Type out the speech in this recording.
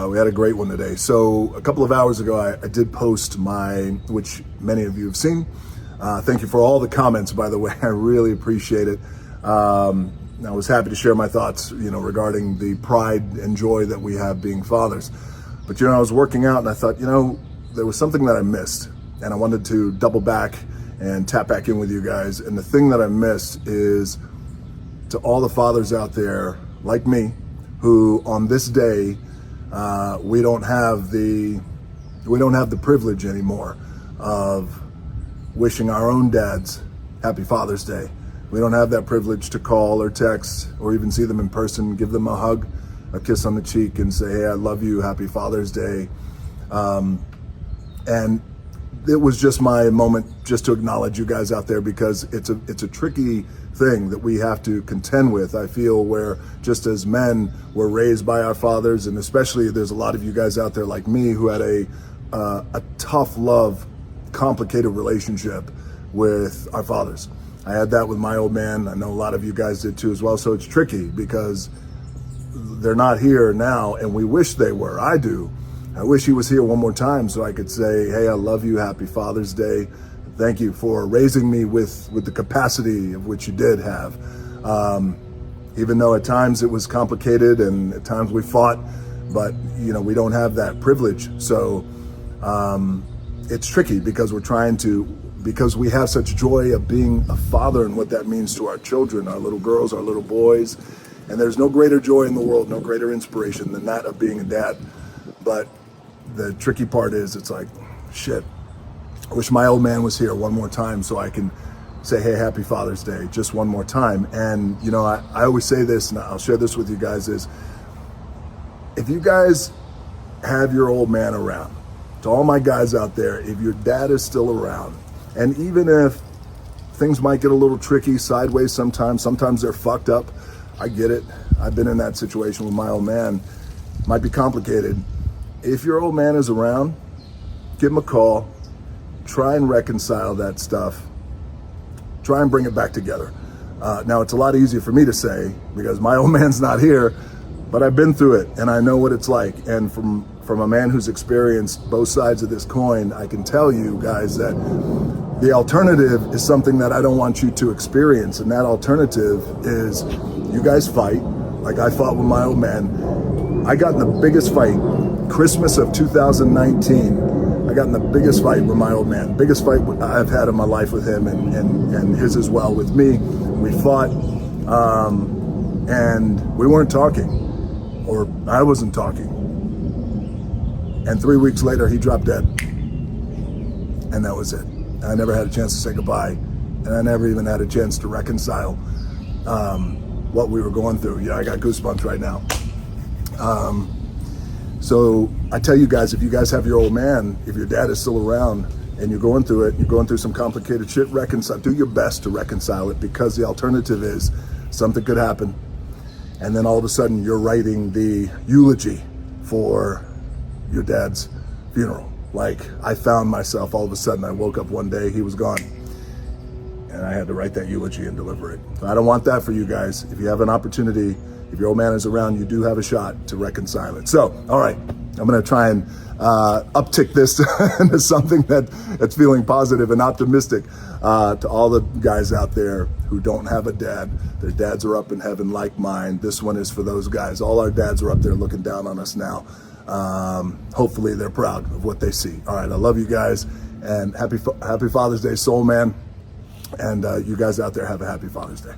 We had a great one today. So a couple of hours ago, I did post which many of you have seen. Thank you for all the comments, by the way. I really appreciate it. I was happy to share my thoughts, regarding the pride and joy that we have being fathers. But, I was working out and I thought, there was something that I missed, and I wanted to double back and tap back in with you guys. And the thing that I missed is to all the fathers out there like me, who on this day, we don't have the privilege anymore of wishing our own dads happy Father's Day. We don't have that privilege to call or text or even see them in person, give them a hug, a kiss on the cheek, and say, hey, I love you, happy Father's Day. And it was just my moment just to acknowledge you guys out there, because it's a tricky thing that we have to contend with. I feel where just as men we're raised by our fathers, and especially there's a lot of you guys out there like me who had a tough love, complicated relationship with our fathers. I had that with my old man. I know a lot of you guys did too as well. So it's tricky because they're not here now, and we wish they were. I do. I wish he was here one more time so I could say, hey, I love you, happy Father's Day. Thank you for raising me with the capacity of which you did have. Even though at times it was complicated and at times we fought, but we don't have that privilege. So it's tricky because because we have such joy of being a father and what that means to our children, our little girls, our little boys. And there's no greater joy in the world, no greater inspiration than that of being a dad. But the tricky part is, it's like, shit, I wish my old man was here one more time so I can say, hey, happy Father's Day, just one more time. And, I always say this, and I'll share this with you guys, is if you guys have your old man around, to all my guys out there, if your dad is still around, and even if things might get a little tricky sideways sometimes they're fucked up, I get it. I've been in that situation with my old man. Might be complicated. If your old man is around, give him a call. Try and reconcile that stuff. Try and bring it back together. Now, it's a lot easier for me to say because my old man's not here, but I've been through it and I know what it's like. And from a man who's experienced both sides of this coin, I can tell you guys that the alternative is something that I don't want you to experience. And that alternative is you guys fight like I fought with my old man. I got in the biggest fight, Christmas of 2019. I got in the biggest fight with my old man, biggest fight I've had in my life with him and his as well with me. We fought and we weren't talking, or I wasn't talking. And 3 weeks later, he dropped dead. And that was it. I never had a chance to say goodbye. And I never even had a chance to reconcile what we were going through. Yeah, I got goosebumps right now. So I tell you guys, if you guys have your old man, if your dad is still around and you're going through it, you're going through some complicated shit, reconcile. Do your best to reconcile it, because the alternative is something could happen. And then all of a sudden you're writing the eulogy for your dad's funeral. Like, I found myself, all of a sudden I woke up one day, he was gone. And I had to write that eulogy and deliver it. So I don't want that for you guys. If you have an opportunity, if your old man is around, you do have a shot to reconcile it. So, all right, I'm gonna try and uptick this into something that's feeling positive and optimistic to all the guys out there who don't have a dad. Their dads are up in heaven like mine. This one is for those guys. All our dads are up there looking down on us now. Hopefully they're proud of what they see. All right, I love you guys, and happy Father's Day, soul man. And you guys out there have a happy Father's Day.